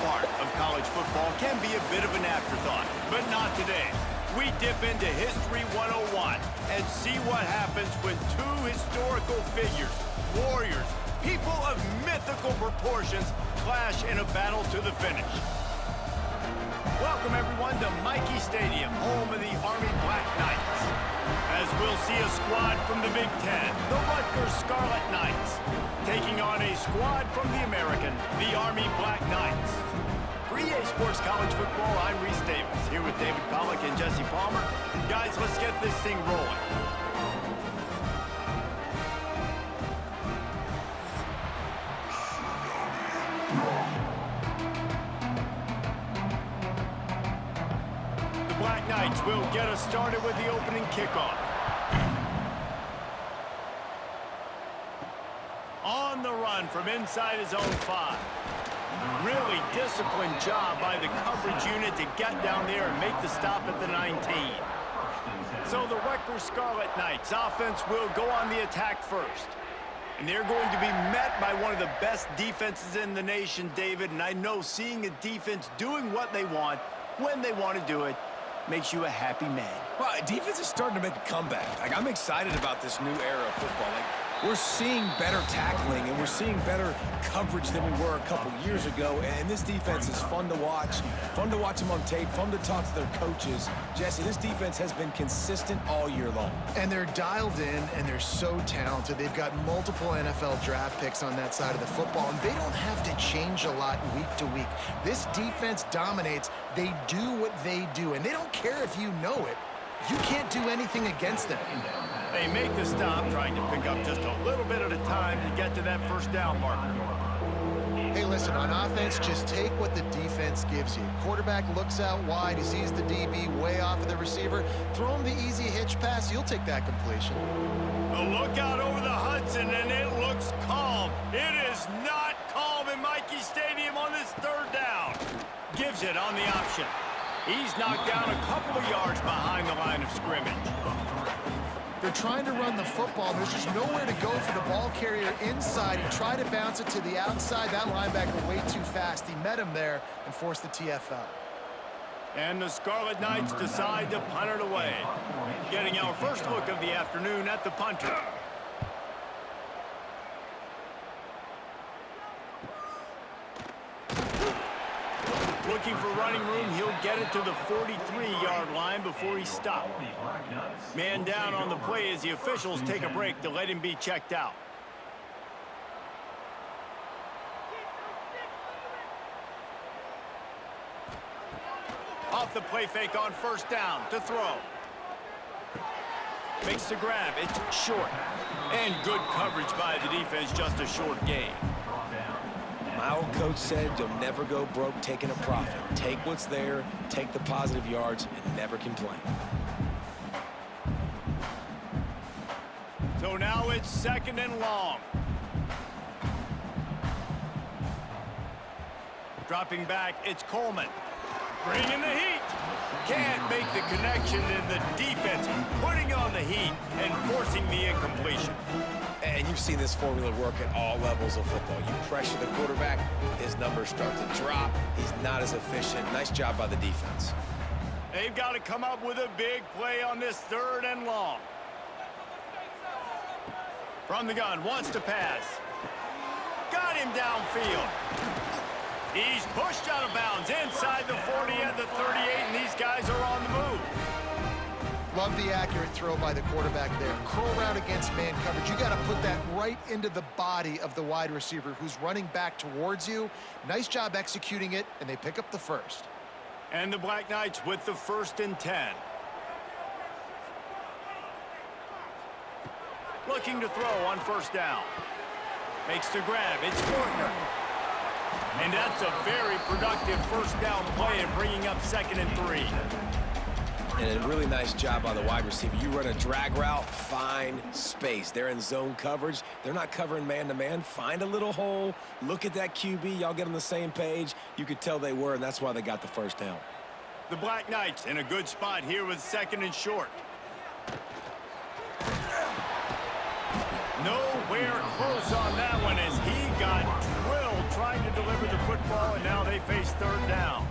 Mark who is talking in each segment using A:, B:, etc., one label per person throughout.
A: part of college football can be a bit of an afterthought, but not today. We dip into History 101 and see what happens when two historical figures, warriors, people of mythical proportions, clash in a battle to the finish. Welcome, everyone, to Michie Stadium, home of the Army Black Knights. As we'll see a squad from the Big Ten, the Rutgers Scarlet Knights, taking on a squad from the American, the Army Black Knights. For EA Sports College Football, I'm Reese Davis, here with David Pollack and Jesse Palmer. Guys, let's get this thing rolling. The Black Knights will get us started with the opening kickoff. On the run from inside his own 5. Really disciplined job by the coverage unit to get down there and make the stop at the 19. So the Rutgers Scarlet Knights offense will go on the attack first. And they're going to be met by one of the best defenses in the nation, David. And I know seeing a defense doing what they want, when they want to do it, makes you a happy man.
B: Well, defense is starting to make a comeback. I'm excited about this new era of football. We're seeing better tackling, and we're seeing better coverage than we were a couple years ago. And this defense is fun to watch them on tape, fun to talk to their coaches. Jesse, this defense has been consistent all year long.
C: And they're dialed in, and they're so talented. They've got multiple NFL draft picks on that side of the football, and they don't have to change a lot week to week. This defense dominates. They do what they do, and they don't care if you know it. You can't do anything against them.
A: They make the stop, trying to pick up just a little bit at a time to get to that first down marker.
C: Hey, listen, on offense, just take what the defense gives you. Quarterback looks out wide. He sees the DB way off of the receiver. Throw him the easy hitch pass. You'll take that completion.
A: A look out over the Hudson, and it looks calm. It is not calm in Michie Stadium on this third down. Gives it on the option. He's knocked down a couple of yards behind the line of scrimmage.
C: They're trying to run the football. There's just nowhere to go for the ball carrier inside. He tried to bounce it to the outside. That linebacker way too fast. He met him there and forced the TFL.
A: And the Scarlet Knights decide to punt it away. Getting our first look of the afternoon at the punter. Looking for running room, he'll get it to the 43-yard line before he stopped. Man down on the play as the officials take a break to let him be checked out. Off the play fake on first down to throw. Makes the grab, it's short. And good coverage by the defense, just a short gain.
B: My old coach said you'll never go broke taking a profit. Take what's there, take the positive yards, and never complain.
A: So now it's second and long. Dropping back, it's Coleman. Bringing the heat. Can't make the connection, and the defense putting on the heat and forcing the incompletion.
B: And you've seen this formula work at all levels of football. You pressure the quarterback, his numbers start to drop. He's not as efficient. Nice job by the defense.
A: They've got to come up with a big play on this third and long. From the gun, wants to pass. Got him downfield. He's pushed out of bounds inside the 40 and the 38, and these guys are on the move.
C: Love the accurate throw by the quarterback there. Curl route against man coverage. You got to put that right into the body of the wide receiver who's running back towards you. Nice job executing it, and they pick up the first.
A: And the Black Knights with the 1st and 10. Looking to throw on first down. Makes the grab. It's Fortner. And that's a very productive first down play and bringing up 2nd and 3.
B: And a really nice job by the wide receiver. You run a drag route, find space. They're in zone coverage. They're not covering man-to-man. Find a little hole. Look at that QB. Y'all get on the same page. You could tell they were, and that's why they got the first down.
A: The Black Knights in a good spot here with 2nd and short. Nowhere close on that one as he got drilled trying to deliver the football, and now they face third down.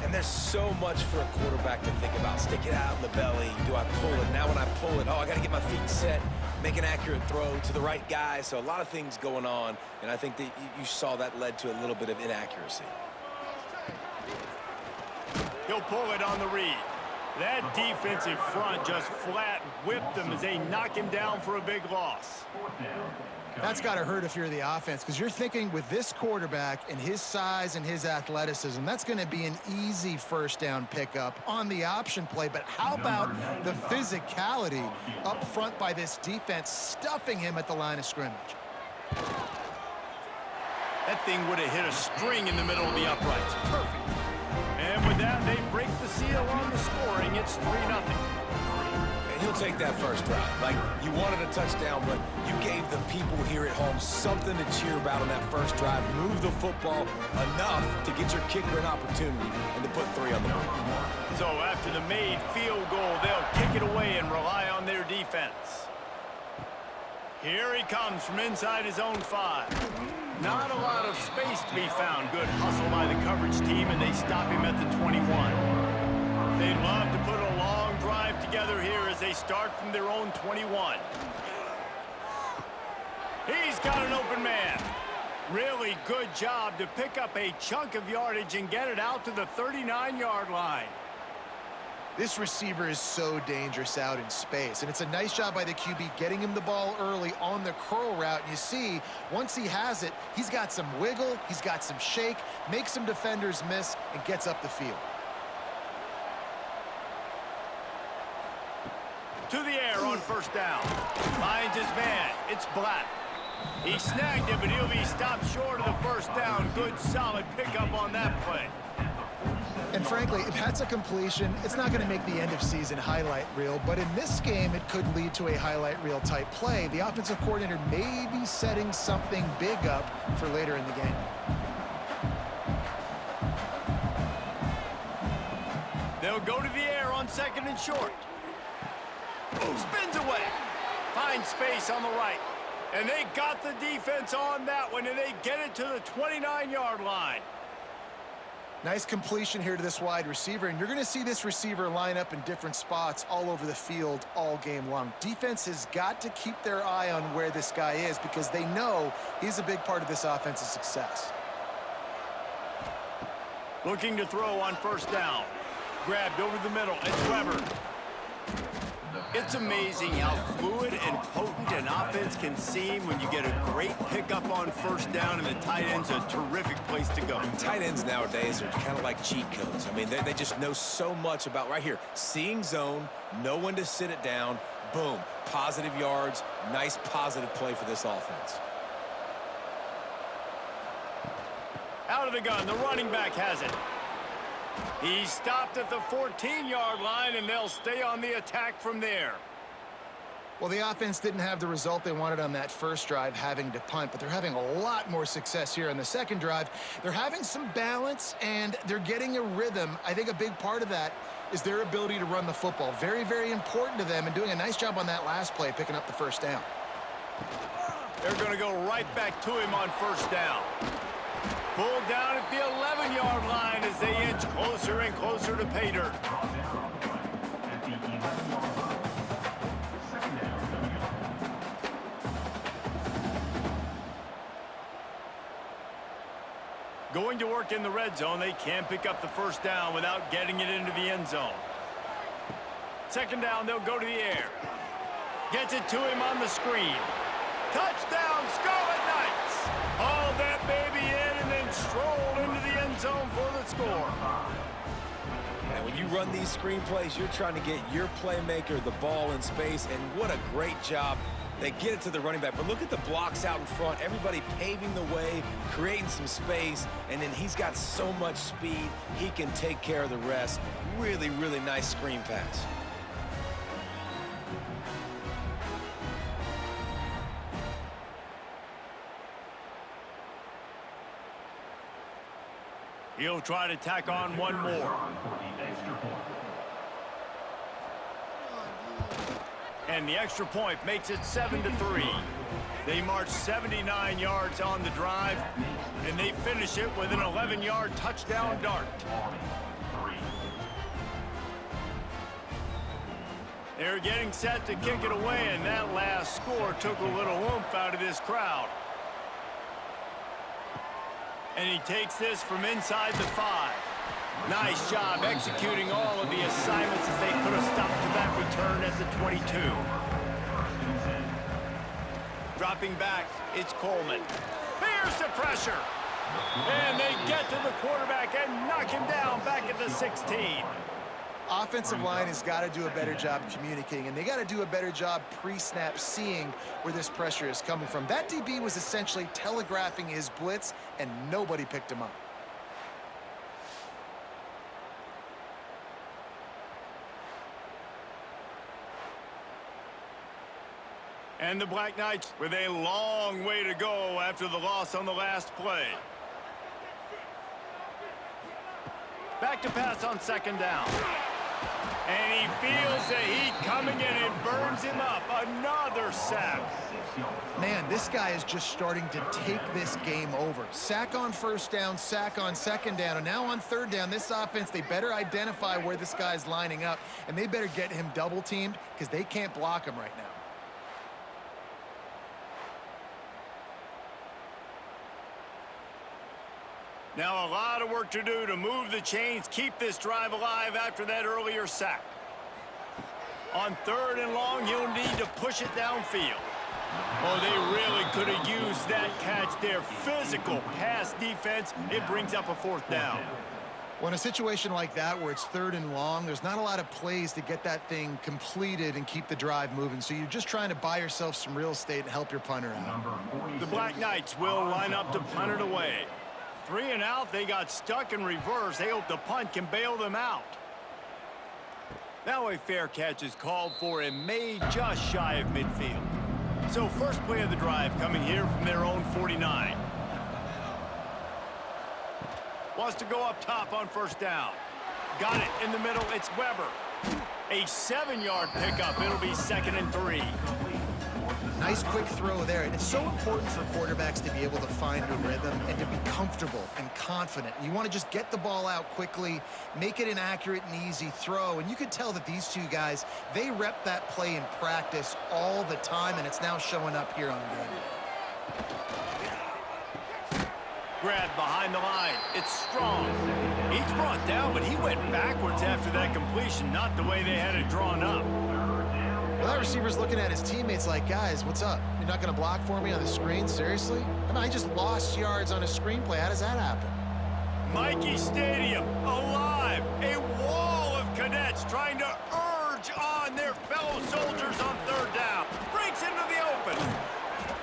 B: And there's so much for a quarterback to think about. Stick it out in the belly. Do I pull it? Now when I pull it, oh, I got to get my feet set, make an accurate throw to the right guy. So a lot of things going on, and I think that you saw that led to a little bit of inaccuracy.
A: He'll pull it on the read. That defensive front just flat whipped him as they knock him down for a big loss.
C: That's got to hurt if you're the offense, because you're thinking with this quarterback and his size and his athleticism, that's going to be an easy first down pickup on the option play. But how about the physicality up front by this defense, stuffing him at the line of scrimmage?
A: That thing would have hit a string in the middle of the uprights. Perfect. And with that, they break the seal on the scoring. It's 3-0.
B: He'll take that first drive. Like, you wanted a touchdown, but you gave the people here at home something to cheer about on that first drive. Move the football enough to get your kicker an opportunity and to put 3 on the board.
A: So after the made field goal, they'll kick it away and rely on their defense. Here he comes from inside his own 5. Not a lot of space to be found. Good hustle by the coverage team, and they stop him at the 21. They'd love to put a long drive together here as they start from their own 21. He's got an open man. Really good job to pick up a chunk of yardage and get it out to the 39-yard line.
C: This receiver is so dangerous out in space, and it's a nice job by the QB getting him the ball early on the curl route. And you see, once he has it, he's got some wiggle, he's got some shake, makes some defenders miss, and gets up the field.
A: To the air on first down. Finds his man. It's Black. He snagged it, but he'll be stopped short of the first down. Good, solid pickup on that play.
C: And frankly, if that's a completion, it's not going to make the end-of-season highlight reel. But in this game, it could lead to a highlight reel type play. The offensive coordinator may be setting something big up for later in the game.
A: They'll go to the air on second and short. Spins away. Finds space on the right. And they got the defense on that one, and they get it to the 29-yard line.
C: Nice completion here to this wide receiver, and you're going to see this receiver line up in different spots all over the field all game long. Defense has got to keep their eye on where this guy is because they know he's a big part of this offense's success.
A: Looking to throw on first down. Grabbed over the middle. It's Weber. It's amazing how fluid and potent an offense can seem when you get a great pickup on first down, and the tight end's a terrific place to go.
B: Tight ends nowadays are kind of like cheat codes. I mean, they just know so much about right here. Seeing zone, know when to sit it down, boom, positive yards, nice positive play for this offense.
A: Out of the gun, the running back has it. He stopped at the 14-yard line, and they'll stay on the attack from there.
C: Well, the offense didn't have the result they wanted on that first drive, having to punt, but they're having a lot more success here on the second drive. They're having some balance, and they're getting a rhythm. I think a big part of that is their ability to run the football. Very, very important to them, and doing a nice job on that last play, picking up the first down.
A: They're going to go right back to him on first down. Pulled down at the 11-yard line as they inch closer and closer to pay dirt. Going to work in the red zone, they can't pick up the first down without getting it into the end zone. Second down, they'll go to the air. Gets it to him on the screen. Touchdown, Scarlet Knights! Hauled that baby in and then strolled into the end zone for the score.
B: And when you run these screen plays, you're trying to get your playmaker the ball in space, and what a great job. They get it to the running back, but look at the blocks out in front. Everybody paving the way, creating some space, and then he's got so much speed, he can take care of the rest. Really, really nice screen pass.
A: He'll try to tack on one more. And the extra point makes it 7-3. They march 79 yards on the drive, and they finish it with an 11-yard touchdown dart. They're getting set to kick it away, and that last score took a little oomph out of this crowd. And he takes this from inside the 5. Nice job executing all of the assignments as they put a stop to that return at the 22. Dropping back, it's Coleman. Here's the pressure. And they get to the quarterback and knock him down back at the 16.
C: Offensive line has got to do a better job communicating, and they got to do a better job pre-snap seeing where this pressure is coming from. That DB was essentially telegraphing his blitz, and nobody picked him up.
A: And the Black Knights with a long way to go after the loss on the last play. Back to pass on second down. And he feels the heat coming in and burns him up. Another sack.
C: Man, this guy is just starting to take this game over. Sack on first down, sack on second down, and now on third down, this offense, they better identify where this guy's lining up, and they better get him double-teamed because they can't block him right now.
A: Now a lot of work to do to move the chains, keep this drive alive after that earlier sack. On third and long, he'll need to push it downfield. Oh, they really could have used that catch there. Physical pass defense, it brings up a fourth down.
C: Well, in a situation like that where it's third and long, there's not a lot of plays to get that thing completed and keep the drive moving. So you're just trying to buy yourself some real estate and help your punter out.
A: The Black Knights will line up to punt it away. 3 and out, they got stuck in reverse. They hope the punt can bail them out. Now a fair catch is called for and made just shy of midfield. So first play of the drive coming here from their own 49. Wants to go up top on first down. Got it in the middle, it's Weber. A 7-yard pickup, it'll be 2nd and 3.
C: Nice quick throw there, and it's so important for quarterbacks to be able to find a rhythm and to be comfortable and confident. You want to just get the ball out quickly, make it an accurate and easy throw, and you could tell that these two guys, they rep that play in practice all the time, and it's now showing up here on game.
A: Grab behind the line, it's strong. He's brought down, but he went backwards after that completion, not the way they had it drawn up.
C: Well, that receiver's looking at his teammates like, guys, what's up? You're not going to block for me on the screen? Seriously? I mean, I just lost yards on a screenplay. How does that happen?
A: Mikey Stadium, alive. A wall of cadets trying to urge on their fellow soldiers on third down. Breaks into the open.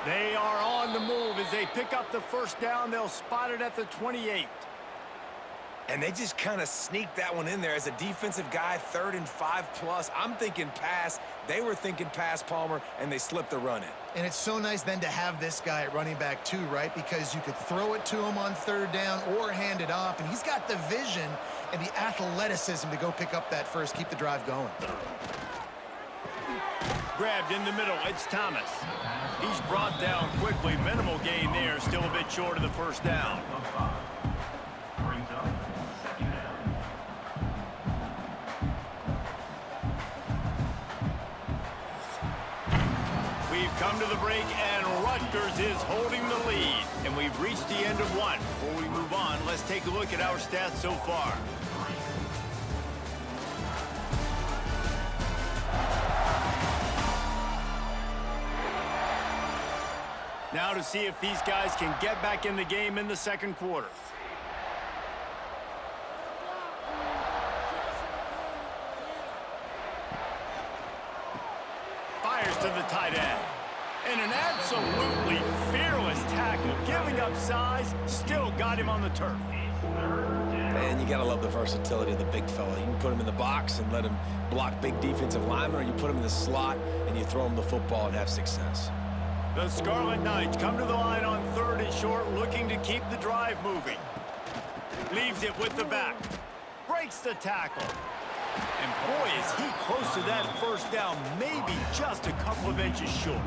A: They are on the move as they pick up the first down. They'll spot it at the 28.
B: And they just kind of sneaked that one in there as a defensive guy, 3rd and 5+. I'm thinking pass. They were thinking pass, Palmer, and they slipped the run in.
C: And it's so nice then to have this guy at running back too, right? Because you could throw it to him on third down or hand it off, and he's got the vision and the athleticism to go pick up that first, keep the drive going.
A: Grabbed in the middle, it's Thomas. He's brought down quickly. Minimal gain there, still a bit short of the first down. We've come to the break, and Rutgers is holding the lead. And we've reached the end of one. Before we move on, let's take a look at our stats so far. Now to see if these guys can get back in the game in the second quarter. Fires to the tight end. And an absolutely fearless tackle, giving up size, still got him on the turf.
B: And you got to love the versatility of the big fella. You can put him in the box and let him block big defensive linemen, or you put him in the slot and you throw him the football and have success.
A: The Scarlet Knights come to the line on 3rd and short, looking to keep the drive moving. Leaves it with the back. Breaks the tackle. And boy, is he close to that first down, maybe just a couple of inches short.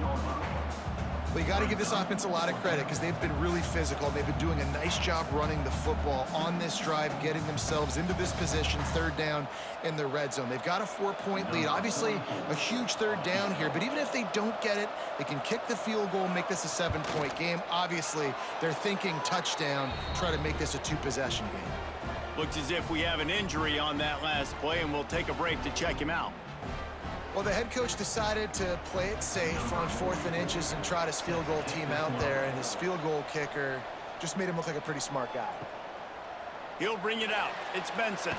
C: Well, you got to give this offense a lot of credit because they've been really physical. They've been doing a nice job running the football on this drive, getting themselves into this position, third down in the red zone. They've got a 4-point lead. Obviously, a huge third down here, but even if they don't get it, they can kick the field goal, make this a 7-point game. Obviously, they're thinking touchdown, try to make this a 2-possession game.
A: Looks as if we have an injury on that last play, and we'll take a break to check him out.
C: Well, the head coach decided to play it safe on 4th and inches and trot his field goal team out there, and his field goal kicker just made him look like a pretty smart guy.
A: He'll bring it out. It's Benson.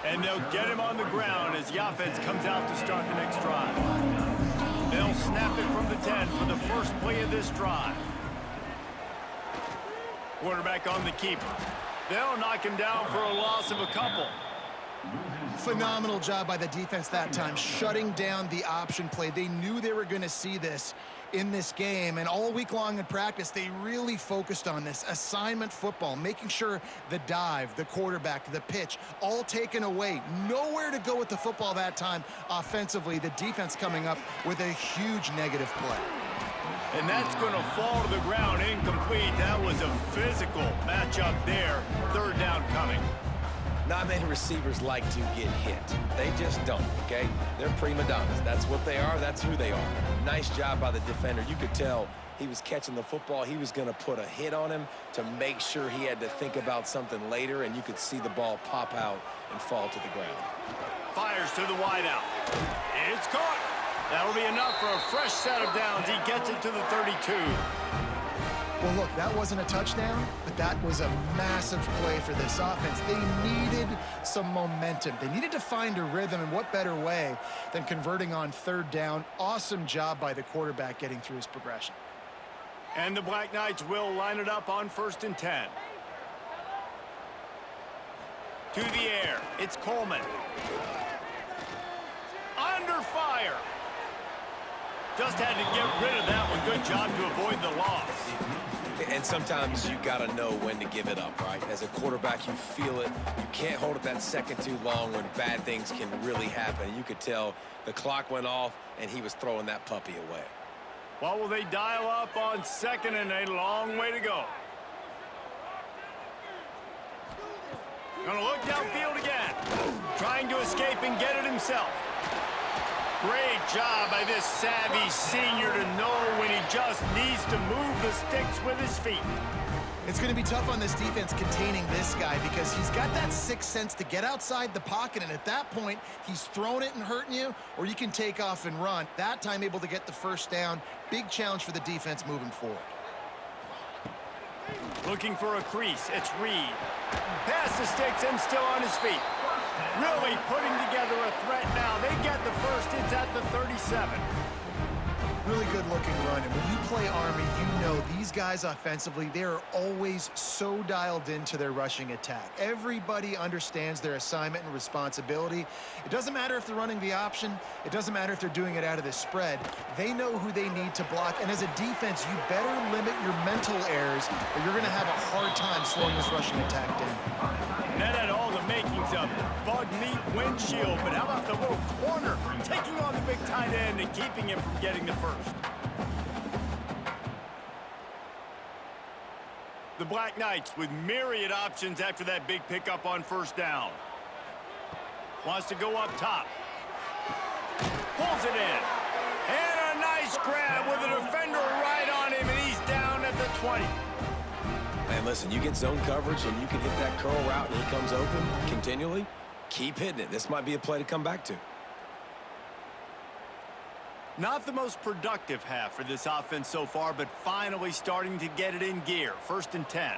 A: And they'll get him on the ground as the offense comes out to start the next drive. They'll snap it from the 10 for the first play of this drive. Quarterback on the keeper. They'll knock him down for a loss of a couple.
C: Phenomenal job by the defense that time, shutting down the option play. They knew they were going to see this in this game, and all week long in practice, they really focused on this assignment football, making sure the dive, the quarterback, the pitch, all taken away. Nowhere to go with the football that time offensively. The defense coming up with a huge negative play.
A: And that's going to fall to the ground incomplete. That was a physical matchup there. Third down coming.
B: Not many receivers like to get hit. They just don't, okay? They're prima donnas. That's what they are. That's who they are. Nice job by the defender. You could tell he was catching the football. He was going to put a hit on him to make sure he had to think about something later, and you could see the ball pop out and fall to the ground.
A: Fires to the wideout. It's caught. That'll be enough for a fresh set of downs. He gets it to the 32.
C: Well, look, that wasn't a touchdown, but that was a massive play for this offense. They needed some momentum. They needed to find a rhythm, and what better way than converting on third down. Awesome job by the quarterback getting through his progression.
A: And the Black Knights will line it up on 1st and 10. To the air, it's Coleman. Under fire. Just had to get rid of that one. Good job to avoid the loss.
B: And sometimes you got to know when to give it up, right? As a quarterback, you feel it. You can't hold it that second too long when bad things can really happen. You could tell the clock went off, and he was throwing that puppy away.
A: Well, will they dial up on 2nd and a long way to go? Gonna look downfield again. Trying to escape and get it himself. Great job by this savvy senior to know when he just needs to move the sticks with his feet.
C: It's going to be tough on this defense containing this guy because he's got that sixth sense to get outside the pocket, and at that point, he's throwing it and hurting you, or you can take off and run. That time able to get the first down. Big challenge for the defense moving forward.
A: Looking for a crease. It's Reed. Past the sticks and still on his feet. Really putting together a threat now. They get the first. It's at the 37.
C: Really good looking run, and when you play Army, you know these guys offensively, they are always so dialed into their rushing attack. Everybody understands their assignment and responsibility. It doesn't matter if they're running the option. It doesn't matter if they're doing it out of the spread. They know who they need to block, and as a defense, you better limit your mental errors, or you're going to have a hard time slowing this rushing attack down.
A: That had all the makings of bug meat windshield, but how about the little corner taking on the big tight end and keeping him from getting the first? The Black Knights with myriad options after that big pickup on first down. Wants to go up top. Pulls it in. And a nice grab with a defender right on him, and he's down at the 20.
B: And listen, you get zone coverage and you can hit that curl route and he comes open continually. Keep hitting it. This might be a play to come back to.
A: Not the most productive half for this offense so far, but finally starting to get it in gear. 1st and 10.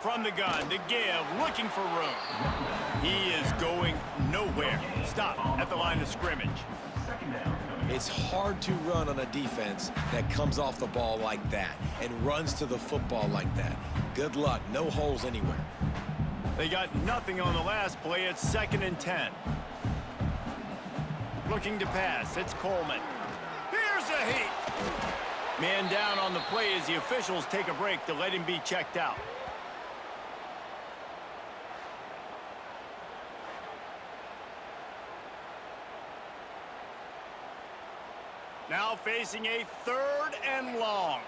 A: From the gun, the give, looking for room. He is going nowhere. Stop at the line of scrimmage.
B: It's hard to run on a defense that comes off the ball like that and runs to the football like that. Good luck. No holes anywhere.
A: They got nothing on the last play. It's 2nd and 10. Looking to pass. It's Coleman. Here's a heat. Man down on the play as the officials take a break to let him be checked out. Now facing a 3rd and long.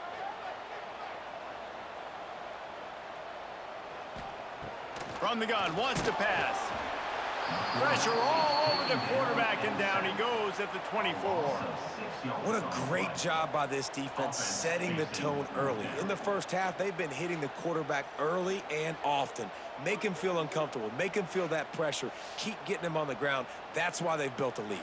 A: From the gun, wants to pass. Pressure all over the quarterback, and down he goes at the 24.
B: What a great job by this defense setting the tone early. In the first half, they've been hitting the quarterback early and often. Make him feel uncomfortable. Make him feel that pressure. Keep getting him on the ground. That's why they've built a lead.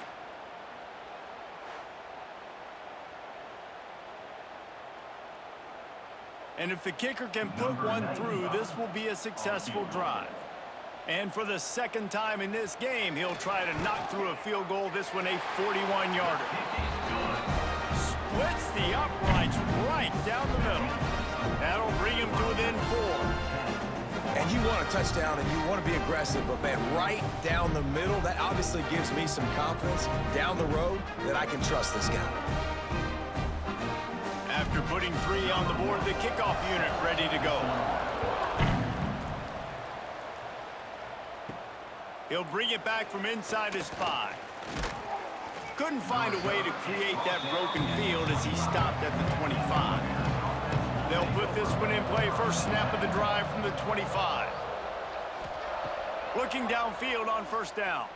A: And if the kicker can put one through, this will be a successful drive. And for the 2nd time in this game, he'll try to knock through a field goal, this one a 41-yarder. Splits the uprights right down the middle. That'll bring him to within 4.
B: And you want a touchdown and you want to be aggressive, but man, right down the middle, that obviously gives me some confidence down the road that I can trust this guy.
A: After putting 3 on the board, the kickoff unit ready to go. He'll bring it back from inside his 5. Couldn't find a way to create that broken field as he stopped at the 25. They'll put this one in play. First snap of the drive from the 25. Looking downfield on 1st down.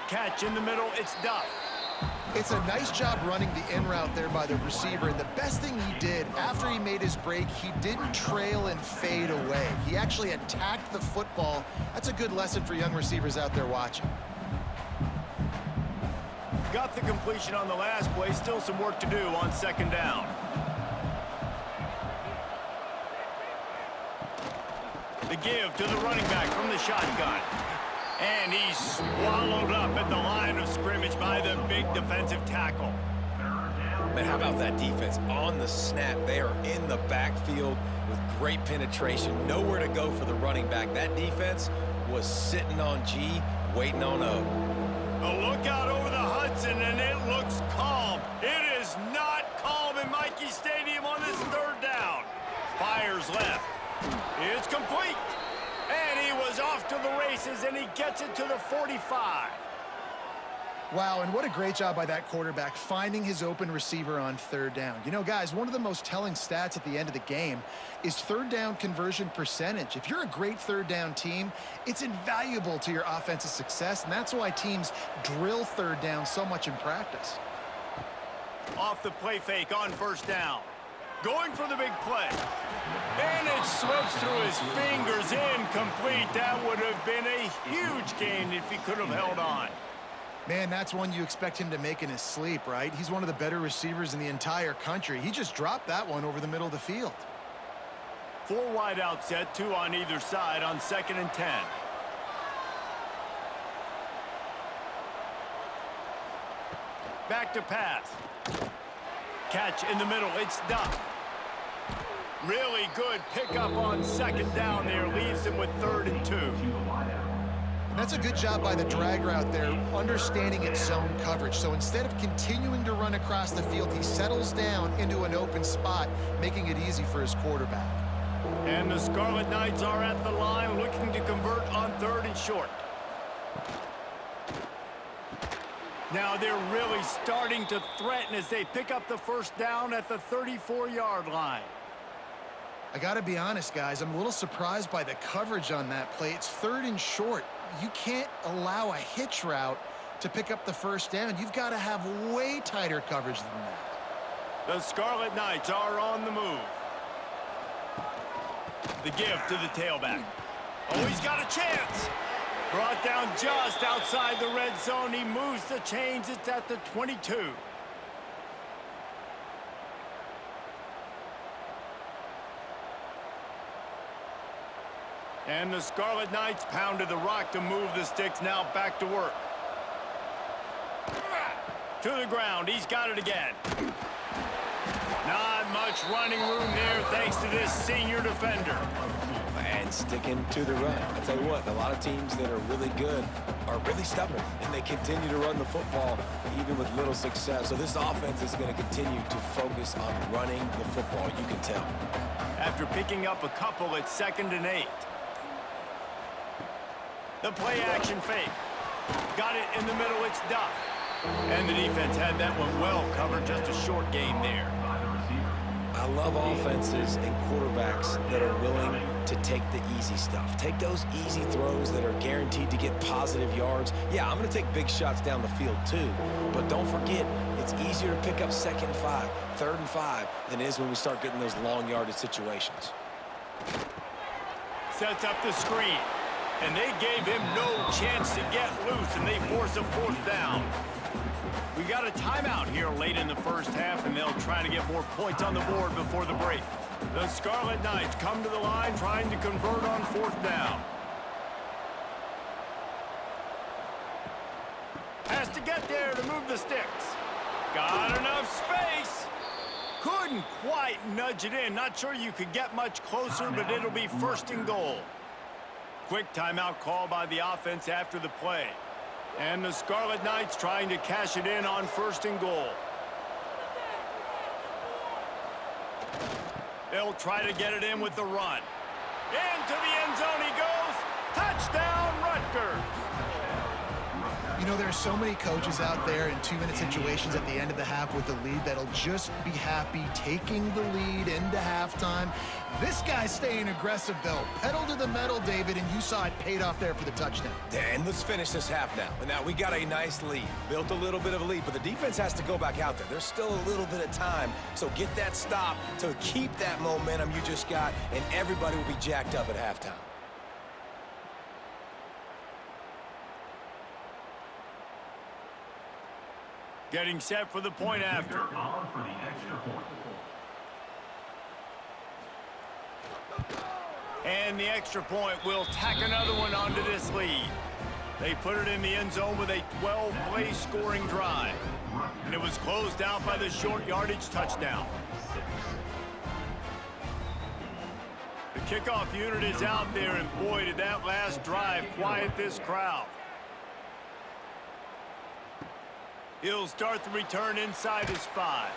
A: Catch in the middle, it's Duff.
C: It's a nice job running the in route there by the receiver, and the best thing he did after he made his break, he didn't trail and fade away. He actually attacked the football. That's a good lesson for young receivers out there watching.
A: Got the completion on the last play, still some work to do on 2nd down. The give to the running back from the shotgun. And he's swallowed up at the line of scrimmage by the big defensive tackle.
B: Man, how about that defense on the snap? They are in the backfield with great penetration. Nowhere to go for the running back. That defense was sitting on G, waiting on O.
A: A look out over the Hudson, and it looks calm. It is not calm in Michie Stadium on this 3rd down. Fires left. It's complete. And he was off to the races, and he gets it to the 45.
C: Wow, and what a great job by that quarterback finding his open receiver on 3rd down. You know, guys, one of the most telling stats at the end of the game is 3rd down conversion percentage. If you're a great 3rd down team, it's invaluable to your offensive success, and that's why teams drill 3rd down so much in practice.
A: Off the play fake on 1st down. Going for the big play. And it slips through his fingers, incomplete. That would have been a huge gain if he could have held on.
C: Man, that's one you expect him to make in his sleep, right? He's one of the better receivers in the entire country. He just dropped that one over the middle of the field.
A: 4 wide out set, 2 on either side on 2nd and 10. Back to pass. Catch in the middle, it's Duff. Really good pickup on 2nd down there, leaves him with 3rd and 2.
C: And that's a good job by the drag route there, understanding its zone coverage. So instead of continuing to run across the field, he settles down into an open spot, making it easy for his quarterback.
A: And the Scarlet Knights are at the line, looking to convert on 3rd and short. Now they're really starting to threaten as they pick up the 1st down at the 34-yard line.
C: I got to be honest, guys. I'm a little surprised by the coverage on that play. It's 3rd and short. You can't allow a hitch route to pick up the 1st down. You've got to have way tighter coverage than that.
A: The Scarlet Knights are on the move. The give to the tailback. Oh, he's got a chance. Brought down just outside the red zone. He moves the chains. It's at the 22. And the Scarlet Knights pounded the rock to move the sticks. Now back to work. To the ground. He's got it again. Not much running room there thanks to this senior defender.
B: And sticking to the run. I tell you what, a lot of teams that are really good are really stubborn, and they continue to run the football even with little success. So this offense is going to continue to focus on running the football, you can tell.
A: After picking up a couple at 2nd and 8. The play action fake. Got it in the middle, it's Duff. And the defense had that one well covered, just a short game there.
B: I love offenses and quarterbacks that are willing to take the easy stuff. Take those easy throws that are guaranteed to get positive yards. Yeah, I'm going to take big shots down the field too. But don't forget, it's easier to pick up 2nd and 5, 3rd and 5 than it is when we start getting those long yardage situations.
A: Sets up the screen. And they gave him no chance to get loose, and they force a 4th down. We got a timeout here late in the first half, and they'll try to get more points on the board before the break. The Scarlet Knights come to the line trying to convert on 4th down. Has to get there to move the sticks. Got enough space. Couldn't quite nudge it in. Not sure you could get much closer, but it'll be 1st and goal. Quick timeout call by the offense after the play. And the Scarlet Knights trying to cash it in on 1st and goal. They'll try to get it in with the run. Into the end zone he goes. Touchdown, Rutgers.
C: You know, there are so many coaches out there in 2-minute situations at the end of the half with the lead that'll just be happy taking the lead into halftime. This guy's staying aggressive, though. Pedal to the metal, David, and you saw it paid off there for the touchdown.
B: And let's finish this half now. And now we got a nice lead. Built a little bit of a lead, but the defense has to go back out there. There's still a little bit of time. So get that stop to keep that momentum you just got, and everybody will be jacked up at halftime.
A: Getting set for the point after. And the extra point will tack another one onto this lead. They put it in the end zone with a 12-play scoring drive. And it was closed out by the short yardage touchdown. The kickoff unit is out there, and boy, did that last drive quiet this crowd. He'll start the return inside his 5.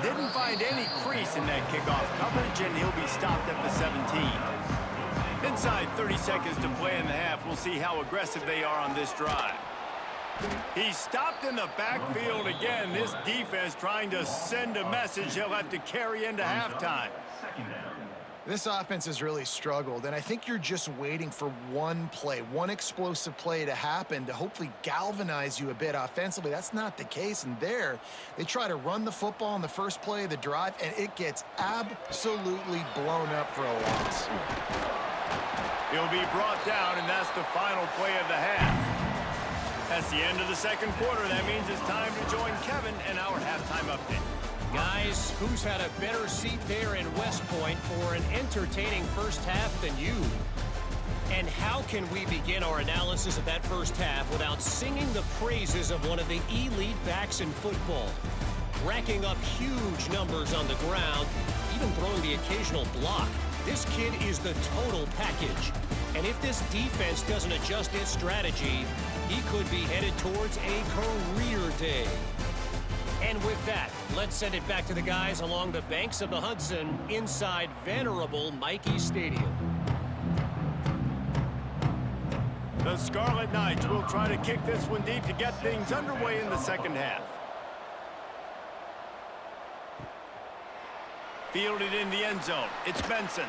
A: Didn't find any crease in that kickoff coverage, and he'll be stopped at the 17. Inside 30 seconds to play in the half. We'll see how aggressive they are on this drive. He's stopped in the backfield again. This defense trying to send a message he'll have to carry into halftime.
C: This offense has really struggled, and I think you're just waiting for one play, one explosive play to happen to hopefully galvanize you a bit offensively. That's not the case, and there, they try to run the football on the first play of the drive, and it gets absolutely blown up for a loss.
A: He'll be brought down, and that's the final play of the half. That's the end of the second quarter. That means it's time to join Kevin and our halftime update.
D: Guys, who's had a better seat there in West Point for an entertaining first half than you? And how can we begin our analysis of that first half without singing the praises of one of the elite backs in football? Racking up huge numbers on the ground, even throwing the occasional block. This kid is the total package. And if this defense doesn't adjust its strategy, he could be headed towards a career day. And with that, let's send it back to the guys along the banks of the Hudson inside venerable Michie Stadium.
A: The Scarlet Knights will try to kick this one deep to get things underway in the second half. Fielded in the end zone. It's Benson.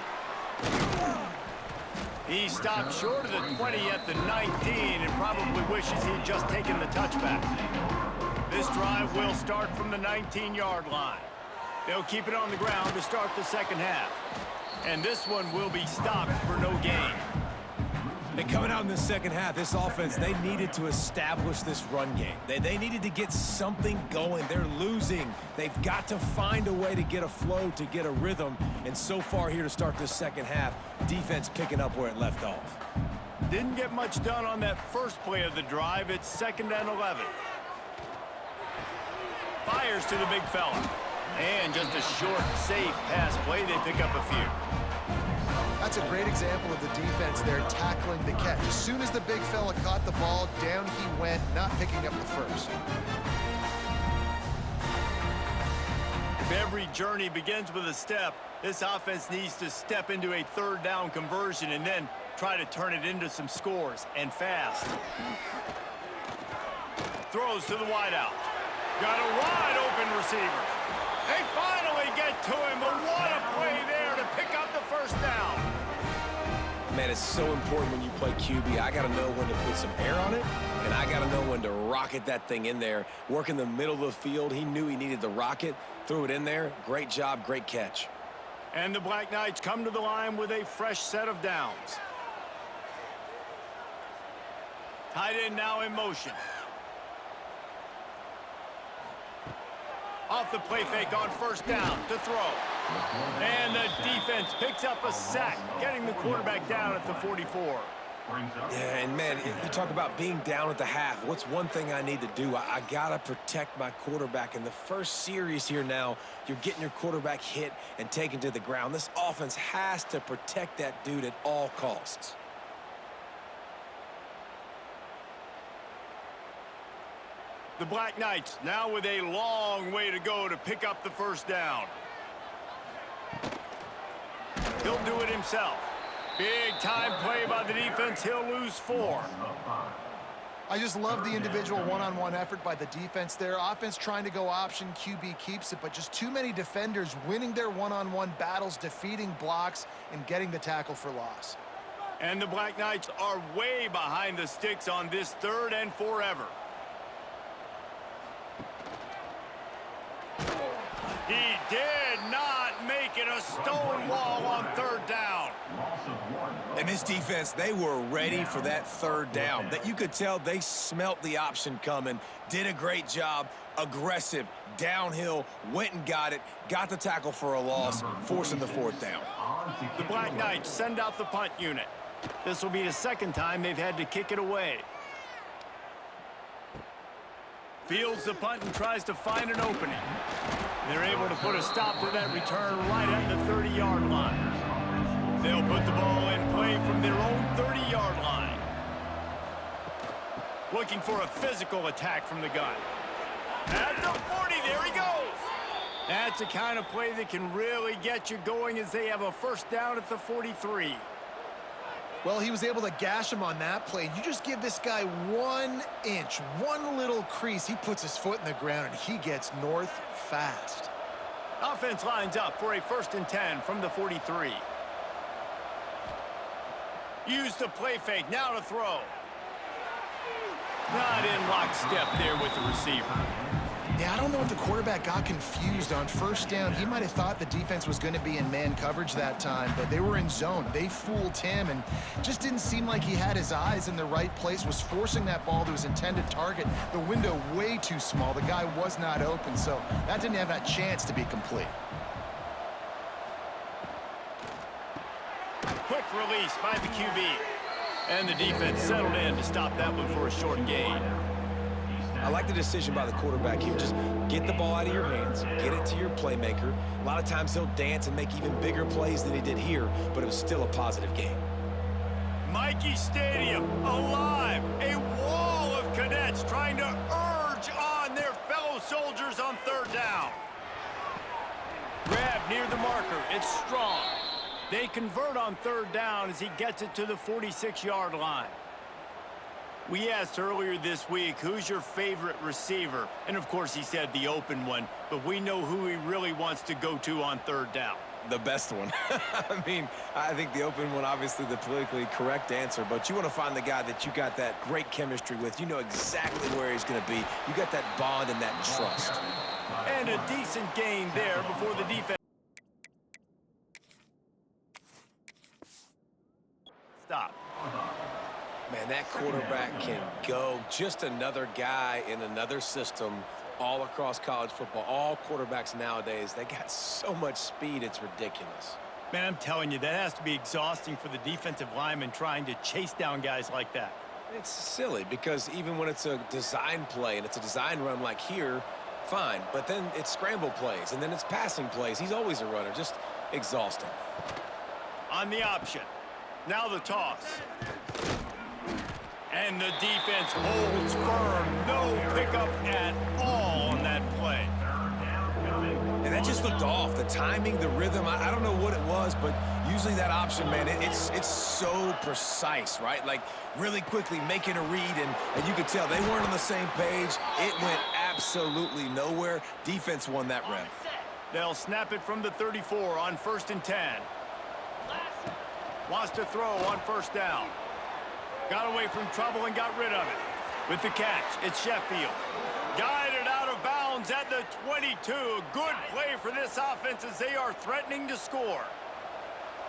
A: He stopped short of the 20 at the 19 and probably wishes he'd just taken the touchback. This drive will start from the 19-yard line. They'll keep it on the ground to start the second half. And this one will be stopped for no gain.
B: And coming out in the second half, this offense, they needed to establish this run game. They needed to get something going. They're losing. They've got to find a way to get a flow, to get a rhythm. And so far here to start this second half, defense picking up where it left off.
A: Didn't get much done on that first play of the drive. It's 2nd and 11. Fires to the big fella. And just a short, safe pass play. They pick up a few.
C: That's a great example of the defense there tackling the catch. As soon as the big fella caught the ball, down he went, not picking up the first.
A: If every journey begins with a step, this offense needs to step into a 3rd down conversion and then try to turn it into some scores, and fast. throws to the wideout. Got a wide open receiver. They finally get to him, but what a play there to pick up the first down.
B: Man, it's so important when you play QB. I got to know when to put some air on it, and I got to know when to rocket that thing in there. Work in the middle of the field. He knew he needed the rocket, threw it in there. Great job, great catch.
A: And the Black Knights come to the line with a fresh set of downs. Tight end now in motion. Off the play fake on first down to throw. And the defense picks up a sack, getting the quarterback down at the 44.
B: Yeah, and man, you talk about being down at the half. What's one thing I need to do? I got to protect my quarterback. In the first series here now, you're getting your quarterback hit and taken to the ground. This offense has to protect that dude at all costs.
A: The Black Knights now with a long way to go to pick up the first down. He'll do it himself. Big time play by the defense. He'll lose 4.
C: I just love the individual one-on-one effort by the defense there. Offense trying to go option, QB keeps it, but just too many defenders winning their one-on-one battles, defeating blocks, and getting the tackle for loss.
A: And the Black Knights are way behind the sticks on this 3rd and forever. He did not make it a stone wall on 3rd down.
B: And this defense, they were ready for that 3rd down. That you could tell they smelt the option coming, did a great job, aggressive, downhill, went and got it, got the tackle for a loss, forcing the 4th down.
A: The Black Knights send out the punt unit. This will be the 2nd time they've had to kick it away. Fields the punt and tries to find an opening. They're able to put a stop to that return right at the 30-yard line. They'll put the ball in play from their own 30-yard line. Looking for a physical attack from the gun. At the 40, there he goes. That's the kind of play that can really get you going as they have a first down at the 43.
C: Well, he was able to gash him on that play. You just give this guy 1 inch, one little crease. He puts his foot in the ground, and he gets north fast.
A: Offense lines up for a 1st and 10 from the 43. Use the play fake, now to throw. Not in lockstep there with the receiver.
C: Yeah, I don't know if the quarterback got confused on first down. He might have thought the defense was going to be in man coverage that time, but they were in zone. They fooled him and just didn't seem like he had his eyes in the right place, was forcing that ball to his intended target. The window way too small. The guy was not open, so that didn't have that chance to be complete.
A: Quick release by the QB. And the defense settled in to stop that one for a short gain.
B: I like the decision by the quarterback here. Just get the ball out of your hands, get it to your playmaker. A lot of times he'll dance and make even bigger plays than he did here, but it was still a positive game.
A: Mikey Stadium alive. A wall of cadets trying to urge on their fellow soldiers on 3rd down. Grab near the marker. It's Strong. They convert on 3rd down as he gets it to the 46-yard line. We asked earlier this week, who's your favorite receiver? And, of course, he said the open one, but we know who he really wants to go to on 3rd down.
B: The best one. I mean, I think the open one, obviously the politically correct answer, but you want to find the guy that you got that great chemistry with. You know exactly where he's going to be. You got that bond and that trust.
A: And a decent gain there before the defense. Stop.
B: Man, that quarterback can go. Just another guy in another system all across college football. All quarterbacks nowadays, they got so much speed, it's ridiculous.
A: Man, I'm telling you, that has to be exhausting for the defensive lineman trying to chase down guys like that.
B: It's silly because even when it's a design play and it's a design run like here, fine. But then it's scramble plays and then it's passing plays. He's always a runner, just exhausting.
A: On the option. Now the toss. And the defense holds firm. No pickup at all on that play.
B: And that That just looked off. The timing, the rhythm, I don't know what it was, but usually that option, man, it's so precise, right? Like, really quickly making a read, and you could tell they weren't on the same page. It went absolutely nowhere. Defense won that rep.
A: They'll snap it from the 34 on 1st and 10. Wants to throw on 1st down. Got away from trouble and got rid of it. With the catch, it's Sheffield. Guided out of bounds at the 22. A good play for this offense as they are threatening to score.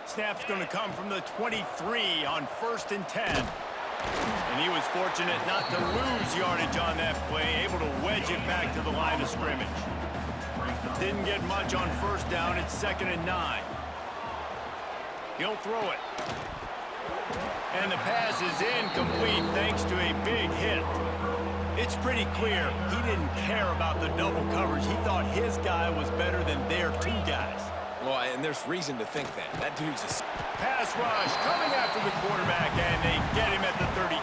A: Snap's going to come from the 23 on 1st and 10. And he was fortunate not to lose yardage on that play, able to wedge it back to the line of scrimmage. Didn't get much on 1st down. It's 2nd and 9. He'll throw it. And the pass is incomplete thanks to a big hit. It's pretty clear he didn't care about the double coverage. He thought his guy was better than their 2 guys.
B: Well, and there's reason to think that. That dude's a...
A: Pass rush coming after the quarterback, and they get him at the 32.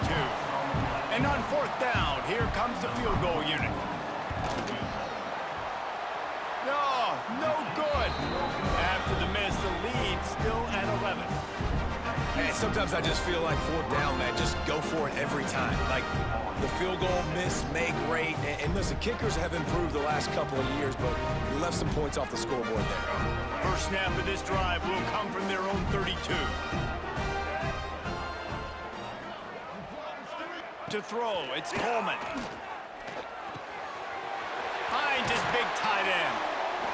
A: And on 4th down, here comes the field goal unit. No good. After the miss, the lead still at 11.
B: And sometimes I just feel like 4th down, man, just go for it every time. Like, the field goal, miss, make, rate. And listen, kickers have improved the last couple of years, but we left some points off the scoreboard there.
A: First snap of this drive will come from their own 32. To throw, it's Coleman. Finds his big tight end.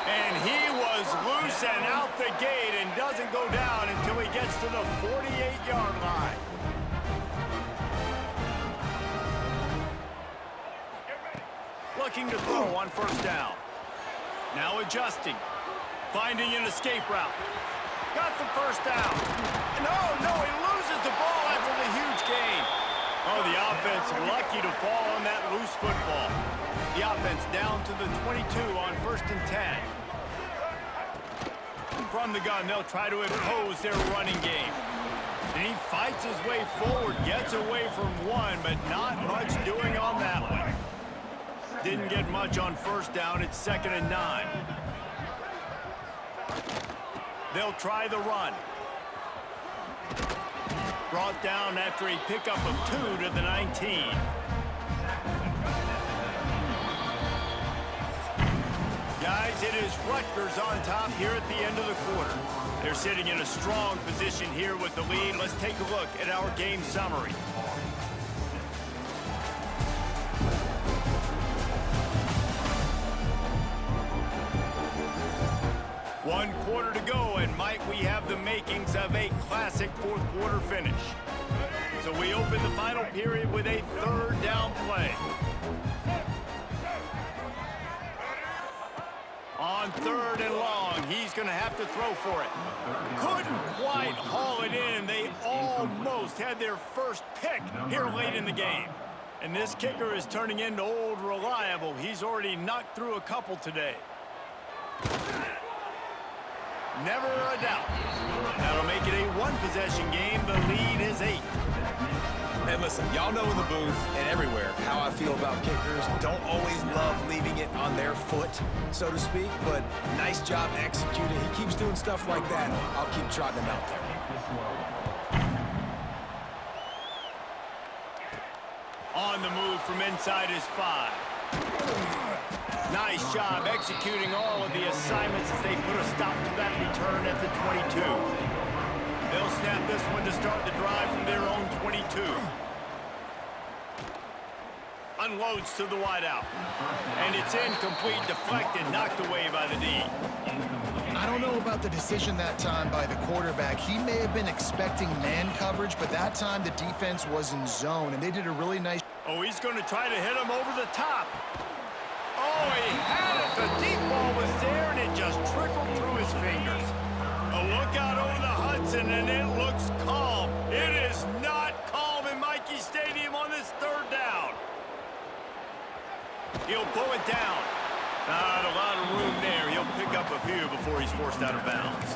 A: And he was loose and out the gate and doesn't go down until he gets to the 48-yard line. Looking to throw on 1st down. Now adjusting. Finding an escape route. Got the 1st down. No, he loses the ball after the huge gain. Oh, the offense lucky to fall on that loose football. The offense down to the 22 on 1st and 10. From the gun, they'll try to impose their running game. And he fights his way forward, gets away from one, but not much doing on that one. Didn't get much on 1st down. It's 2nd and 9. They'll try the run. Brought down after a pickup of 2 to the 19. Guys, it is Rutgers on top here at the end of the quarter. They're sitting in a strong position here with the lead. Let's take a look at our game summary. One quarter to go, and might we have the makings of a classic 4th quarter finish. So we open the final period with a 3rd down play. On 3rd and long, he's going to have to throw for it. Couldn't quite haul it in. They almost had their first pick here late in the game. And this kicker is turning into old reliable. He's already knocked through a couple today. Never a doubt. That'll make it a 1-possession game. The lead is 8.
B: And listen, y'all know in the booth and everywhere how I feel about kickers. Don't always love leaving it on their foot, so to speak, but nice job executing. He keeps doing stuff like that. I'll keep trotting him out there.
A: On the move from inside his 5. Nice job executing all of the assignments as they put a stop to that return at the 22. They'll snap this one to start the drive from their own 22. Unloads to the wideout. And it's incomplete, deflected, knocked away by the D.
C: I don't know about the decision that time by the quarterback. He may have been expecting man coverage, but that time the defense was in zone, and they did a really nice...
A: Oh, he's going to try to hit him over the top. Oh, he had it. The deep ball was there, and it just trickled through his fingers. A look out over the Hudson, and it looks calm. It is not calm in Michie Stadium on this 3rd down. He'll pull it down. Not a lot of room there. He'll pick up a few before he's forced out of bounds.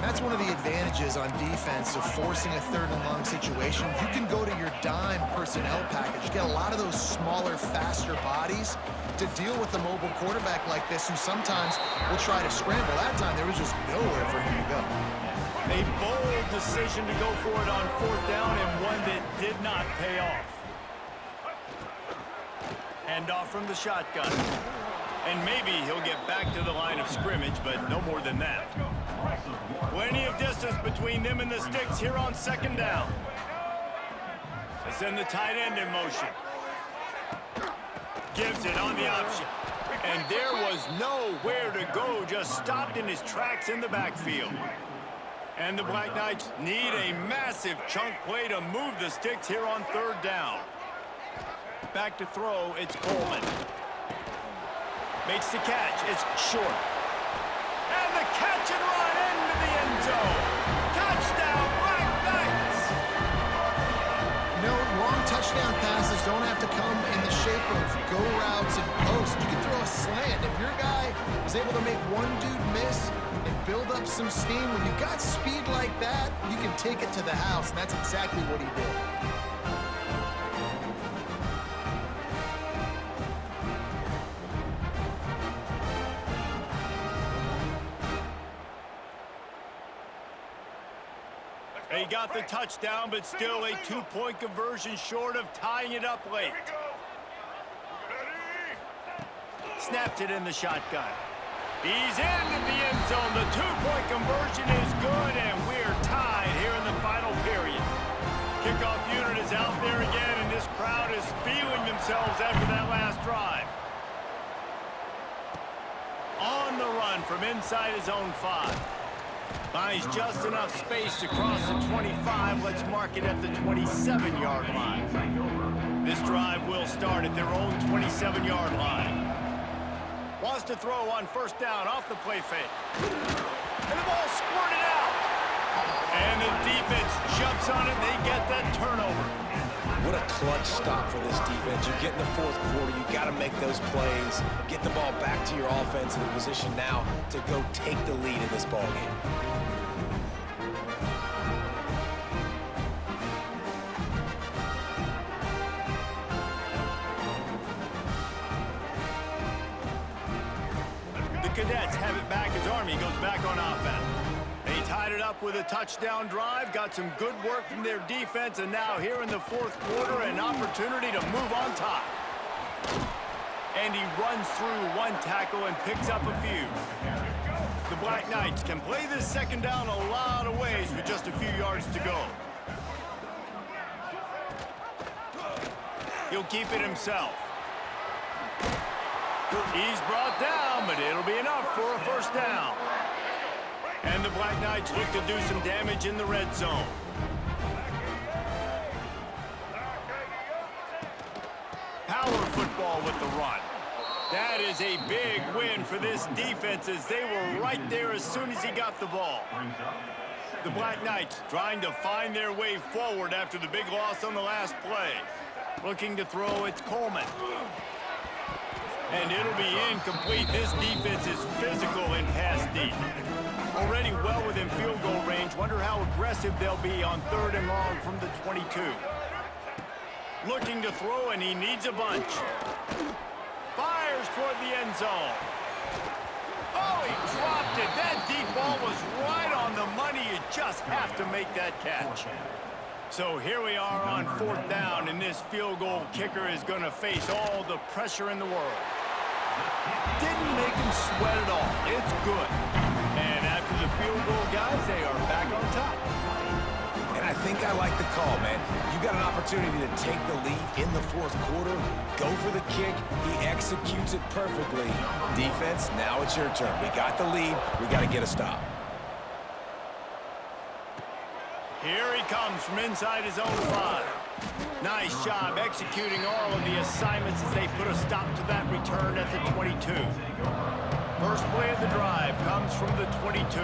C: that's one of the advantages on defense of forcing a 3rd and long situation. You can go to your dime personnel package. You get a lot of those smaller, faster bodies to deal with a mobile quarterback like this who sometimes will try to scramble. That time, there was just nowhere for him to go.
A: A bold decision to go for it on 4th down, and one that did not pay off. Hand off from the shotgun. And maybe he'll get back to the line of scrimmage, but no more than that. Plenty of distance between them and the sticks here on 2nd down. They send the tight end in motion. Gives it on the option. And there was nowhere to go, just stopped in his tracks in the backfield. And the Black Knights need a massive chunk play to move the sticks here on 3rd down. Back to throw, it's Coleman. Makes the catch, it's short. And the catch and run into the end zone. Touchdown, Black Knights!
C: You know, long touchdown passes don't have to come in the shape of go routes and posts. You can throw a slant. If your guy is able to make one dude miss and build up some steam, when you've got speed like that, you can take it to the house, and that's exactly what he did.
A: He got the touchdown, but still a 2-point conversion short of tying it up late. Snaps it in the shotgun. He's into the end zone. The 2-point conversion is good, and we're tied here in the final period. Kickoff unit is out there again, and this crowd is feeling themselves after that last drive. On the run from inside his own 5. Finds just enough space to cross the 25. Let's mark it at the 27-yard line. This drive will start at their own 27-yard line. Wants to throw on 1st down off the play fake. And the ball squirted out. And the defense jumps on it. They get that turnover.
B: What a clutch stop for this defense. You get in the 4th quarter, you got to make those plays, get the ball back to your offense in a position now to go take the lead in this ball game.
A: The Cadets have it back as Army goes back on offense. They tied it up with a touchdown drive, got some good work from their defense, and now here in the 4th quarter, an opportunity to move on top. And he runs through one tackle and picks up a few. The Black Knights can play this 2nd down a lot of ways with just a few yards to go. He'll keep it himself. He's brought down, but it'll be enough for a 1st down. And the Black Knights look to do some damage in the red zone. Power football with the run. That is a big win for this defense as they were right there as soon as he got the ball. The Black Knights trying to find their way forward after the big loss on the last play. Looking to throw, it's Coleman. And it'll be incomplete. This defense is physical in pass deep. Already well within field goal range. Wonder how aggressive they'll be on 3rd and long from the 22. Looking to throw, and he needs a bunch. Fires toward the end zone. Oh, he dropped it. That deep ball was right on the money. You just have to make that catch. So here we are on 4th down, and this field goal kicker is going to face all the pressure in the world. Didn't make him sweat at all. It's good. And after the field goal, guys, they are back on top.
B: And I think I like the call, man. You got an opportunity to take the lead in the 4th quarter. Go for the kick. He executes it perfectly. Defense, now it's your turn. We got the lead. We got to get a stop.
A: Here he comes from inside his own 5. Nice job executing all of the assignments as they put a stop to that return at the 22. First play of the drive comes from the 22.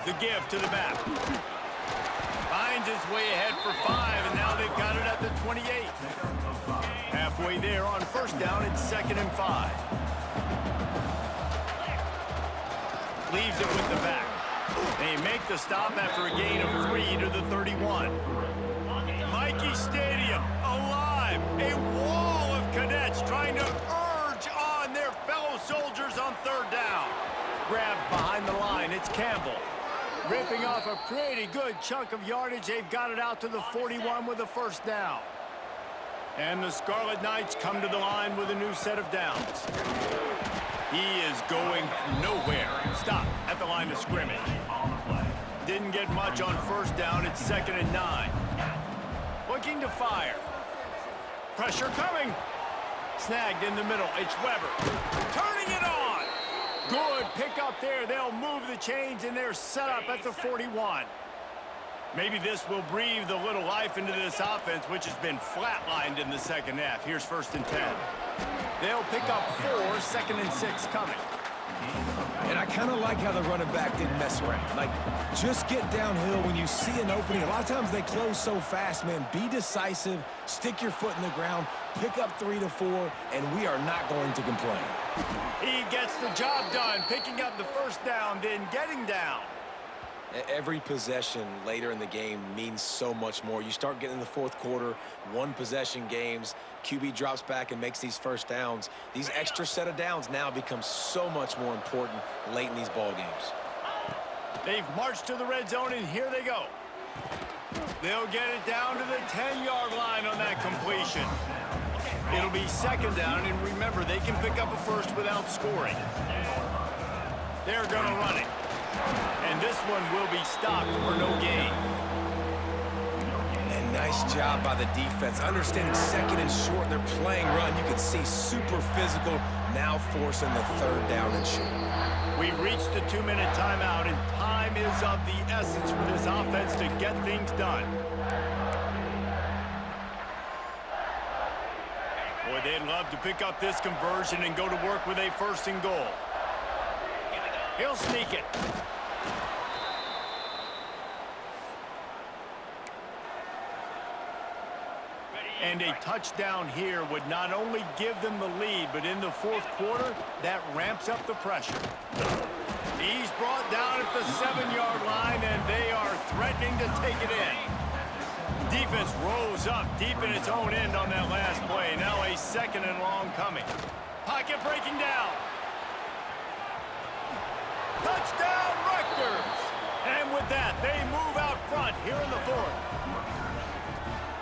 A: The give to the back. Finds his way ahead for 5, and now they've got it at the 28. Halfway there on 1st down, it's 2nd and 5. leaves it with the back. They make the stop after a gain of 3 to the 31. Mikey Stadium, alive. A wall of cadets trying to urge on their fellow soldiers on third down. Grabbed behind the line, it's Campbell. Ripping off a pretty good chunk of yardage. They've got it out to the 41 with a first down. And the Scarlet Knights come to the line with a new set of downs. He is going nowhere. Stop at the line of scrimmage. Didn't get much on first down. It's 2nd and 9. Looking to fire. Pressure coming. Snagged in the middle. It's Weber. Turning it on. Good pick up there. They'll move the chains, and they're set up at the 41. Maybe this will breathe a little life into this offense, which has been flatlined in the second half. Here's 1st and 10. They'll pick up 4, 2nd and 6 coming.
B: And I kind of like how the running back didn't mess around. Like, just get downhill when you see an opening. A lot of times they close so fast, man. Be decisive, stick your foot in the ground, pick up 3 to 4, and we are not going to complain.
A: He gets the job done, picking up the first down, then getting down.
B: Every possession later in the game means so much more. You start getting in the fourth quarter, one-possession games, QB drops back and makes these first downs. These extra set of downs now become so much more important late in these ball games.
A: They've marched to the red zone, and here they go. They'll get it down to the 10-yard line on that completion. It'll be 2nd down, and remember, they can pick up a first without scoring. They're going to run it. And this one will be stopped for no gain.
B: And nice job by the defense. Understanding 2nd and short, they're playing run. You can see super physical, now forcing the 3rd down and short.
A: We've reached the 2-minute timeout, and time is of the essence for this offense to get things done. Boy, they'd love to pick up this conversion and go to work with a 1st and goal. He'll sneak it. And a touchdown here would not only give them the lead, but in the 4th quarter, that ramps up the pressure. He's brought down at the 7-yard line, and they are threatening to take it in. Defense rose up deep in its own end on that last play. Now a 2nd and long coming. Pocket breaking down. Touchdown, Rutgers! And with that, they move out front here in the 4th.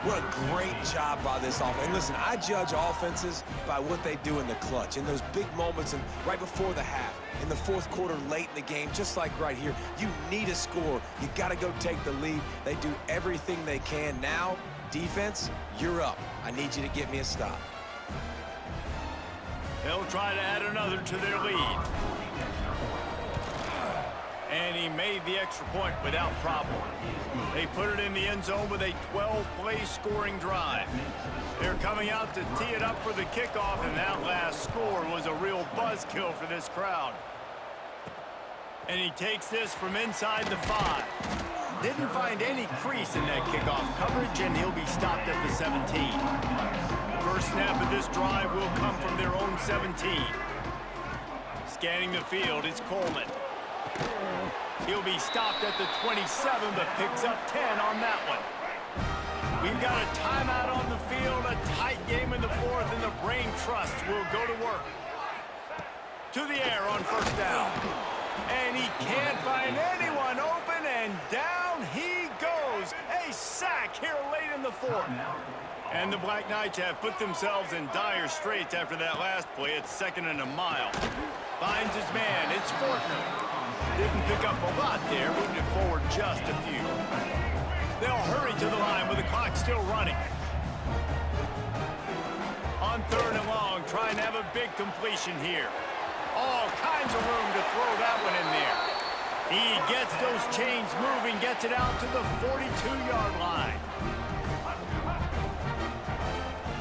B: What a great job by this offense. And listen, I judge offenses by what they do in the clutch, in those big moments and right before the half, in the 4th quarter, late in the game, just like right here. You need a score. You got to go take the lead. They do everything they can. Now, defense, you're up. I need you to get me a stop.
A: They'll try to add another to their lead. And he made the extra point without problem. They put it in the end zone with a 12-play scoring drive. They're coming out to tee it up for the kickoff, and that last score was a real buzzkill for this crowd. And he takes this from inside the 5. Didn't find any crease in that kickoff coverage, and he'll be stopped at the 17. First snap of this drive will come from their own 17. Scanning the field, it's Coleman. He'll be stopped at the 27, but picks up 10 on that one. We've got a timeout on the field, a tight game in the 4th, and the Brain Trust will go to work. To the air on first down. And he can't find anyone open, and down he goes. A sack here late in the 4th. And the Black Knights have put themselves in dire straits after that last play. It's 2nd and a mile. Finds his man. It's Fortner. Didn't pick up a lot there, moving it forward just a few. They'll hurry to the line with the clock still running. On 3rd and long, trying to have a big completion here. All kinds of room to throw that one in there. He gets those chains moving, gets it out to the 42-yard line.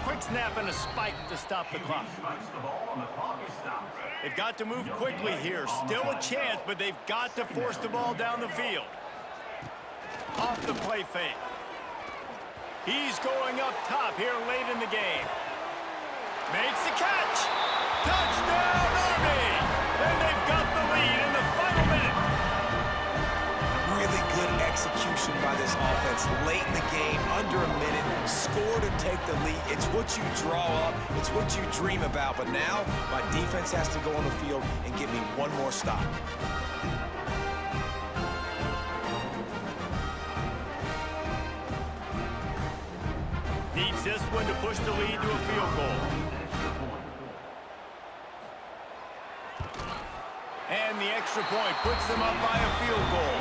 A: Quick snap and a spike to stop the clock. They've got to move quickly here. Still a chance, but they've got to force the ball down the field. Off the play fake. He's going up top here late in the game. Makes the catch. Touchdown, Army! And they've got the lead in the final minute.
B: execution by this offense late in the game, under a minute, score to take the lead. It's what you draw up. It's what you dream about. But now, my defense has to go on the field and give me one more stop.
A: Needs this one to push the lead to a field goal. And the extra point puts them up by a field goal.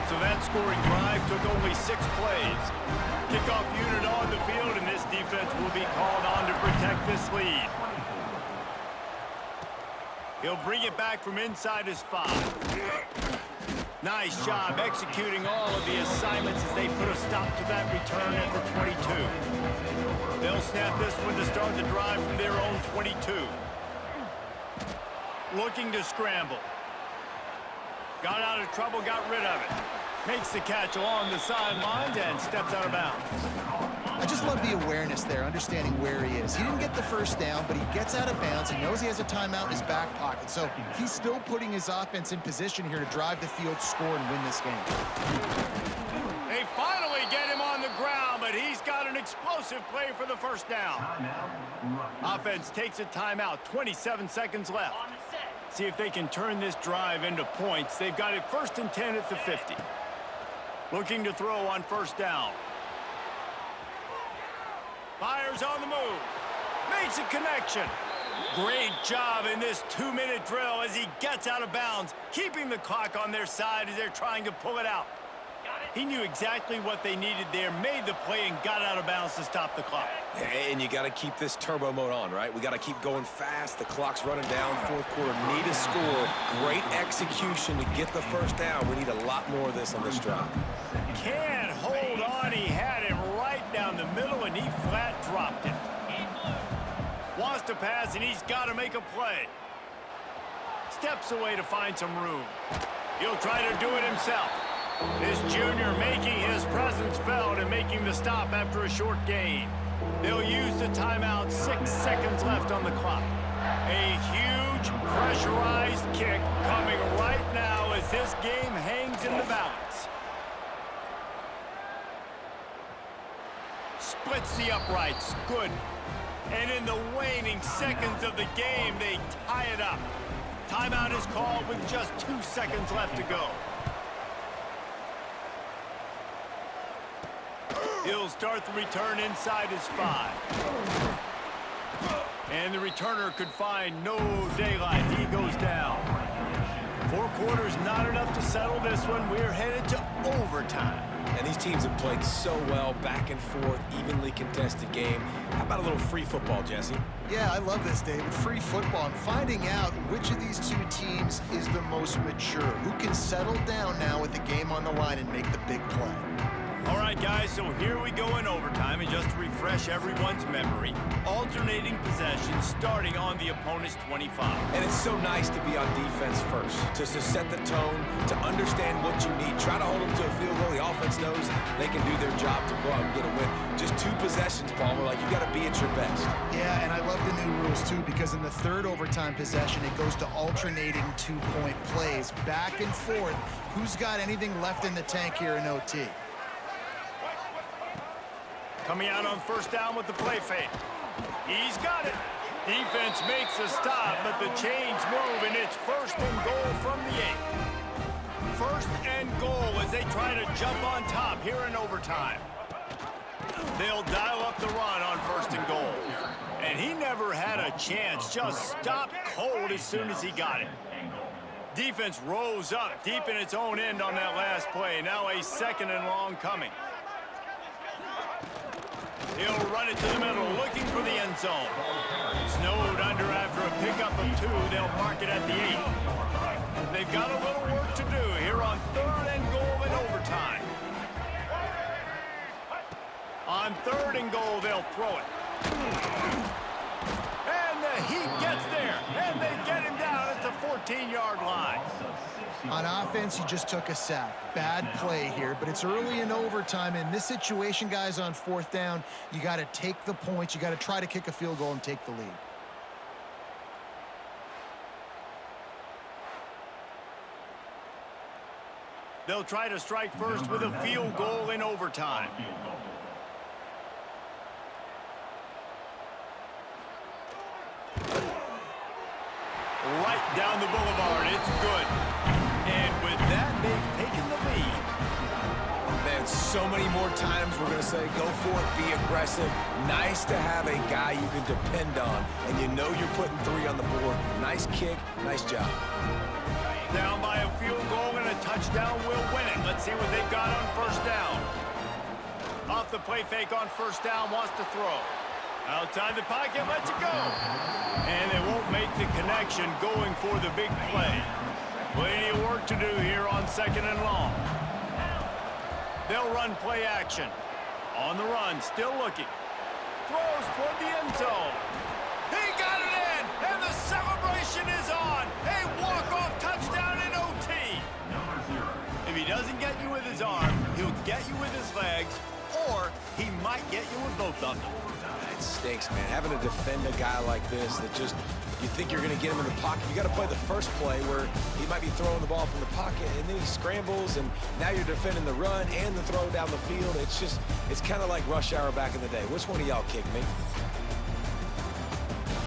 A: So that scoring drive took only 6 plays. Kickoff unit on the field, and this defense will be called on to protect this lead. He'll bring it back from inside his 5. Nice job executing all of the assignments as they put a stop to that return at the 22. They'll snap this one to start the drive from their own 22. Looking to scramble. Got out of trouble, got rid of it. Makes the catch along the sidelines and steps out of bounds.
C: I just love the awareness there, understanding where he is. He didn't get the first down, but he gets out of bounds. He knows he has a timeout in his back pocket, so he's still putting his offense in position here to drive the field, score, and win this game.
A: They finally get him on the ground, but he's got an explosive play for the first down. Offense takes a timeout, 27 seconds left. See if they can turn this drive into points. They've got it 1st and 10 at the 50. Looking to throw on first down. Fires on the move. Makes a connection. Great job in this 2-minute drill as he gets out of bounds, keeping the clock on their side as they're trying to pull it out. He knew exactly what they needed there, made the play, and got out of bounds to stop the clock.
B: And you got to keep this turbo mode on, right? We got to keep going fast. The clock's running down. 4th quarter, need a score. Great execution to get the first down. We need a lot more of this on this drive.
A: Can't hold on. He had it right down the middle, and he flat dropped it. Wants to pass, and he's got to make a play. Steps away to find some room. He'll try to do it himself. This junior making his presence felt and making the stop after a short gain. They'll use the timeout, 6 seconds left on the clock. A huge pressurized kick coming right now as this game hangs in the balance. Splits the uprights, good. And in the waning seconds of the game, they tie it up. Timeout is called with just 2 seconds left to go. He'll start the return inside his 5. And the returner could find no daylight. He goes down. 4 quarters not enough to settle this one. We're headed to overtime.
B: And these teams have played so well, back and forth, evenly contested game. How about a little free football, Jesse?
C: Yeah, I love this, David. Free football. I'm finding out which of these 2 teams is the most mature, who can settle down now with the game on the line and make the big play.
A: All right, guys, so here we go in overtime, and just to refresh everyone's memory, alternating possessions starting on the opponent's 25.
B: And it's so nice to be on defense first, just to set the tone, to understand what you need. Try to hold them to a field goal. The offense knows they can do their job to go out and get a win. Just 2 possessions, Palmer, like you got to be at your best.
C: Yeah, and I love the new rules, too, because in the 3rd overtime possession, it goes to alternating 2-point plays, back and forth. Who's got anything left in the tank here in OT?
A: Coming out on first down with the play fake. He's got it. Defense makes a stop, but the chains move, and it's 1st and goal from the 8. 1st and goal as they try to jump on top here in overtime. They'll dial up the run on 1st and goal. And he never had a chance, just stopped cold as soon as he got it. Defense rose up deep in its own end on that last play. Now a 2nd and long coming. He'll run it to the middle, looking for the end zone. Snowed under after a pickup of 2. They'll mark it at the 8. They've got a little work to do here on 3rd and goal in overtime. On 3rd and goal, they'll throw it. And the Heat gets there, and they get him down at the 14-yard line.
C: On offense, you just took a sack. Bad play here, but it's early in overtime. In this situation, guys, on 4th down, you got to take the points. You got to try to kick a field goal and take the lead.
A: They'll try to strike first with a field goal in overtime. Right down the boulevard. It's good. And with that, they've taken the lead.
B: Man, so many more times we're going to say, go for it, be aggressive. Nice to have a guy you can depend on, and you know you're putting 3 on the board. Nice kick, nice job.
A: Down by a field goal and a touchdown will win it. Let's see what they've got on first down. Off the play fake on first down, wants to throw. Outside the pocket, lets it go. And they won't make the connection going for the big play. Plenty of work to do here on 2nd and long. They'll run play action. On the run, still looking. Throws toward the end zone. He got it in, and the celebration is on. A walk-off touchdown in OT. If he doesn't get you with his arm, he'll get you with his legs, or he might get you with both of them.
B: It stinks, man. Having to defend a guy like this that just, you think you're going to get him in the pocket. You got to play the first play where he might be throwing the ball from the pocket, and then he scrambles, and now you're defending the run and the throw down the field. It's just, it's kind of like rush hour back in the day. Which one of y'all kicked me?